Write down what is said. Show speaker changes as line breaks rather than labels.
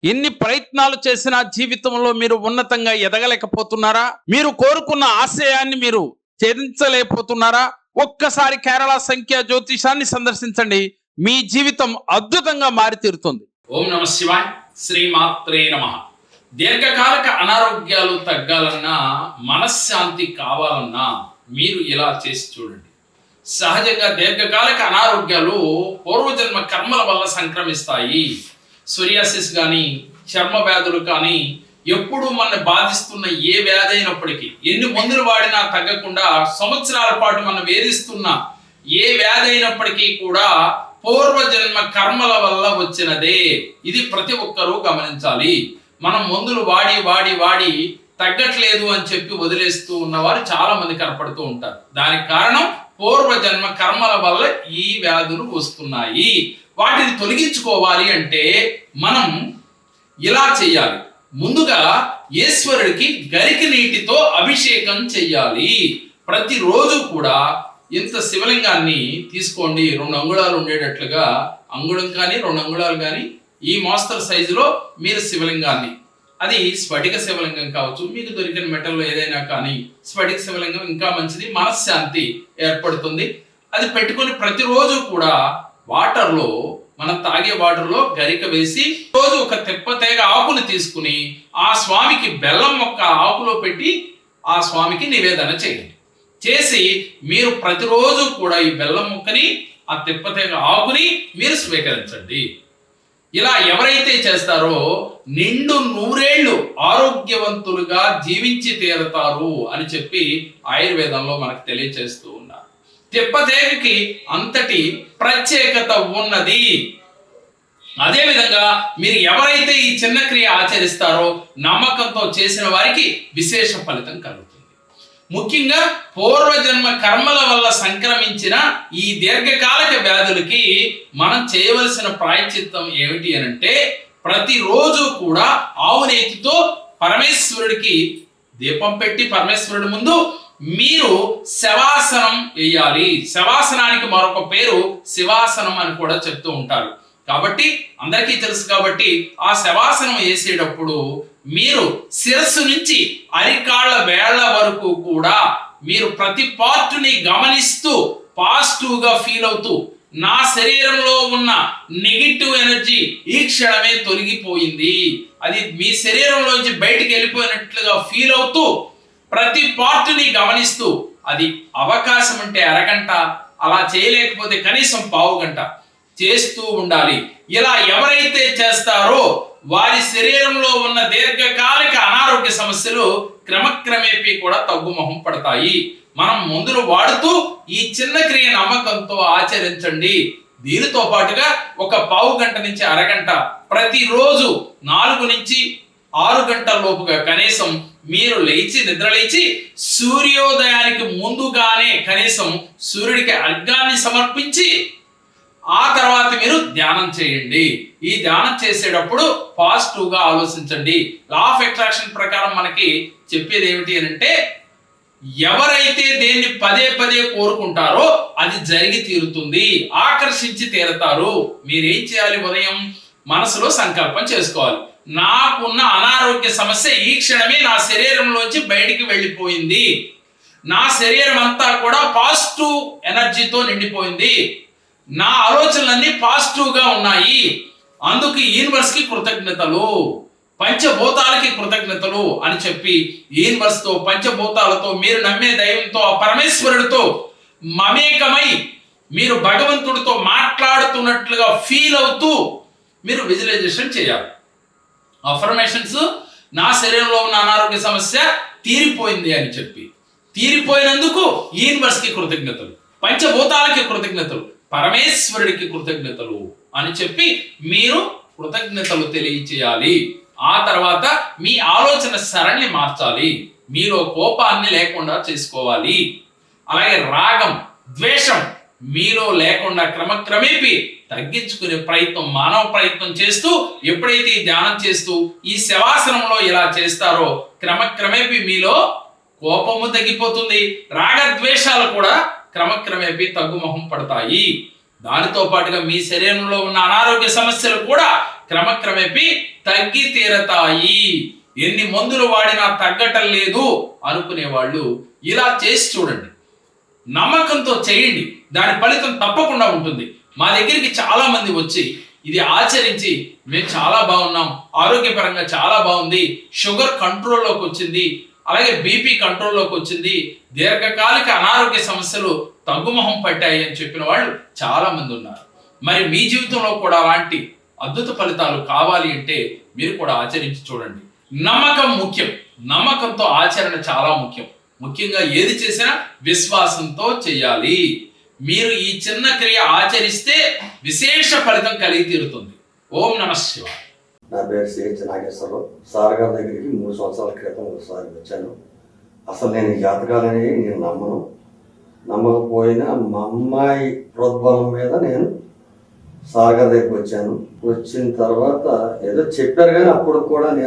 ఎన్ని ప్రయత్నాలు చేసినా జీవితంలో మీరు ఉన్నతంగా ఎదగలేకపోతున్నారా? మీరు కోరుకున్న ఆశయాన్ని మీరు ఛేదించలేకపోతున్నారా? ఒక్కసారి కేరళ సంఖ్య జ్యోతిషాన్ని సందర్శించండి. మీ జీవితం అద్భుతంగా మారి తీరుతుంది.
ఓం నమ శివాయ. శ్రీమాత్రే నమః. దీర్ఘకాలిక అనారోగ్యాలు తగ్గాలన్నా, మనశ్శాంతి కావాలన్నా మీరు ఇలా చేసి చూడండి. సహజంగా దీర్ఘకాలిక అనారోగ్యాలు పూర్వజన్మ కర్మల వల్ల సంక్రమిస్తాయి. సోరియాసిస్ కానీ, చర్మ వ్యాధులు కానీ, ఎప్పుడు మన బాధిస్తున్న ఏ వ్యాధి అయినప్పటికీ, ఎన్ని మందులు వాడినా తగ్గకుండా సంవత్సరాల పాటు మనం వేధిస్తున్న ఏ వ్యాధి అయినప్పటికీ కూడా పూర్వజన్మ కర్మల వల్ల వచ్చినదే. ఇది ప్రతి ఒక్కరూ గమనించాలి. మనం మందులు వాడి వాడి వాడి తగ్గట్లేదు అని చెప్పి వదిలేస్తూ ఉన్నవారు చాలా మంది కనపడుతూ ఉంటారు. దానికి కారణం పూర్వజన్మ కర్మల వల్ల ఈ వ్యాధులు వస్తున్నాయి. వాటిని తొలగించుకోవాలి అంటే మనం ఇలా చేయాలి. ముందుగా ఈశ్వరుడికి గరికి నీటితో అభిషేకం చెయ్యాలి. ప్రతిరోజు కూడా ఇంత శివలింగాన్ని తీసుకోండి. 2 అంగుళాలు ఉండేటట్లుగా, అంగుళం కానీ 2 అంగుళాలు కానీ ఈ మోస్తరు సైజులో మీరు శివలింగాన్ని, అది స్ఫటిక శివలింగం కావచ్చు, మీకు దొరికిన మెటల్లో ఏదైనా కానీ స్ఫటిక శివలింగం ఇంకా మంచిది, మనశ్శాంతి ఏర్పడుతుంది. అది పెట్టుకొని ప్రతిరోజు కూడా వాటర్లో, మనం తాగే వాటర్లో గరిక వేసి రోజు ఒక తెప్పతేగ ఆకుని తీసుకుని ఆ స్వామికి బెల్లం మొక్క ఆకులో పెట్టి ఆ స్వామికి నివేదన చేయండి. చేసి మీరు ప్రతిరోజు కూడా ఈ బెల్లం ముక్కని, ఆ తెప్పతేగ ఆకుని మీరు స్వీకరించండి. ఇలా ఎవరైతే చేస్తారో నిండు 100 ఏళ్ళు ఆరోగ్యవంతులుగా జీవించి తీరతారు అని చెప్పి ఆయుర్వేదంలో మనకు తెలియచేస్తూ ఉన్నారు. తెప్పతేగకి అంతటి ప్రత్యేకత ఉన్నది. అదేవిధంగా మీరు ఎవరైతే ఈ చిన్న క్రియ ఆచరిస్తారో నమ్మకంతో చేసిన వారికి విశేష ఫలితం కలుగుతుంది. ముఖ్యంగా పూర్వజన్మ కర్మల వల్ల సంక్రమించిన ఈ దీర్ఘకాలిక వ్యాధులకి మనం చేయవలసిన ప్రాయశ్చిత్తం ఏమిటి అనంటే, ప్రతిరోజు కూడా ఆవు నేతితో పరమేశ్వరుడికి దీపం పెట్టి పరమేశ్వరుడి ముందు మీరు శవాసనం వేయాలి. శవాసనానికి మరొక పేరు శివాసనం అని కూడా చెప్తూ ఉంటారు. కాబట్టి అందరికీ తెలుసు కాబట్టి ఆ శవాసనం వేసేటప్పుడు మీరు శిరస్సు నుంచి అరికాళ్ళ వేళ్ల వరకు కూడా మీరు ప్రతి పార్టుని గమనిస్తూ పాజిటివ్గా ఫీల్ అవుతూ, నా శరీరంలో ఉన్న నెగిటివ్ ఎనర్జీ ఈ క్షణమే తొలగిపోయింది, అది మీ శరీరంలోంచి బయటికి వెళ్ళిపోయినట్లుగా ఫీల్ అవుతూ ప్రతి పార్టుని గమనిస్తూ, అది అవకాశం అంటే అరగంట, అలా చేయలేకపోతే కనీసం పావు గంట చేస్తూ ఉండాలి. ఇలా ఎవరైతే చేస్తారో వారి శరీరంలో ఉన్న దీర్ఘకాలిక అనారోగ్య సమస్యలు క్రమక్రమేపీ కూడా తగ్గుముఖం పడతాయి. మనం మందులు వాడుతూ ఈ చిన్న క్రియ నమ్మకంతో ఆచరించండి. దీనితో పాటుగా ఒక పావు గంట నుంచి అరగంట ప్రతిరోజు 4 నుంచి 6 గంటల లోపుగా కనీసం మీరు నిద్రలేచి సూర్యోదయానికి ముందుగానే కనీసం సూర్యుడికి అర్ఘ్యాన్ని సమర్పించి ఆ తర్వాత మీరు ధ్యానం చేయండి. ఈ ధ్యానం చేసేటప్పుడు పాజిటివ్గా ఆలోచించండి. లా ఆఫ్ అట్రాక్షన్ ప్రకారం మనకి చెప్పేది ఏమిటి అంటే, ఎవరైతే దేన్ని పదే పదే కోరుకుంటారో అది జరిగి తీరుతుంది, ఆకర్షించి తీరతారు. మీరేం చేయాలి? ఉదయం మనసులో సంకల్పం చేసుకోవాలి. నాకున్న అనారోగ్య సమస్య ఈ క్షణమే నా శరీరంలోంచి బయటికి వెళ్ళిపోయింది, నా శరీరం అంతా కూడా పాజిటివ్ ఎనర్జీతో నిండిపోయింది, నా ఆలోచనలన్నీ పాజిటివ్గా ఉన్నాయి, అందుకు యూనివర్స్కి కృతజ్ఞతలు, పంచభూతాలకి కృతజ్ఞతలు అని చెప్పి యూనివర్స్తో, పంచభూతాలతో, మీరు నమ్మే దైవంతో, ఆ పరమేశ్వరుడితో మమేకమై మీరు భగవంతుడితో మాట్లాడుతున్నట్లుగా ఫీల్ అవుతూ మీరు విజువలైజేషన్ చేయాలి. అఫర్మేషన్స్, నా శరీరంలో ఉన్న అనారోగ్య సమస్య తీరిపోయింది అని చెప్పి, తీరిపోయినందుకు యూనివర్స్కి కృతజ్ఞతలు, పంచభూతాలకి కృతజ్ఞతలు, పరమేశ్వరుడికి కృతజ్ఞతలు అని చెప్పి మీరు కృతజ్ఞతలు తెలియచేయాలి. ఆ తర్వాత మీ ఆలోచన సరళిని మార్చాలి. మీలో కోపాన్ని లేకుండా చేసుకోవాలి. అలాగే రాగం, ద్వేషం మీలో లేకుండా క్రమక్రమేపీ తగ్గించుకునే ప్రయత్నం, మానవ ప్రయత్నం చేస్తూ ఎప్పుడైతే ఈ ధ్యానం చేస్తూ ఈ శవాసనంలో ఇలా చేస్తారో క్రమక్రమేపీ మీలో కోపము తగ్గిపోతుంది, రాగద్వేషాలు కూడా క్రమక్రమేపీ తగ్గుముఖం పడతాయి. దానితో పాటుగా మీ శరీరంలో ఉన్న అనారోగ్య సమస్యలు కూడా క్రమక్రమేపీ తగ్గి తీరతాయి. ఎన్ని మందులు వాడినా తగ్గటం లేదు అనుకునే వాళ్ళు ఇలా చేసి చూడండి, నమ్మకంతో చేయండి, దాని ఫలితం తప్పకుండా ఉంటుంది. మా దగ్గరికి చాలా మంది వచ్చి ఇది ఆచరించి మేము చాలా బాగున్నాం, ఆరోగ్యపరంగా చాలా బాగుంది, షుగర్ కంట్రోల్లోకి వచ్చింది, అలాగే బీపీ కంట్రోల్లోకి వచ్చింది, దీర్ఘకాలిక అనారోగ్య సమస్యలు తగ్గుముఖం పట్టాయి అని చెప్పిన వాళ్ళు చాలా మంది ఉన్నారు. మరి మీ జీవితంలో కూడా అలాంటి అద్భుత ఫలితాలు కావాలి అంటే మీరు కూడా ఆచరించి చూడండి. నమ్మకం ముఖ్యం, నమ్మకంతో ఆచరణ చాలా ముఖ్యం. ముఖ్యంగా ఏది చేసినా విశ్వాసంతో చేయాలి. మీరు ఈ చిన్న క్రియ ఆచరిస్తే విశేష ఫలితం కలిగి తీరుతుంది. ఓం నమః శివాయ.
నా పేరు సిహెచ్ నాగేశ్వరరావు. సార్ గారి దగ్గరికి 3 సంవత్సరాల క్రితం ఒకసారి వచ్చాను. అసలు నేను ఈ జాతకాలని నేను నమ్మకపోయినా మా అమ్మాయి ప్రోద్బలం మీద నేను సార్ గారి దగ్గరికి వచ్చాను. వచ్చిన తర్వాత ఏదో చెప్పారు కానీ అప్పుడు కూడా నేను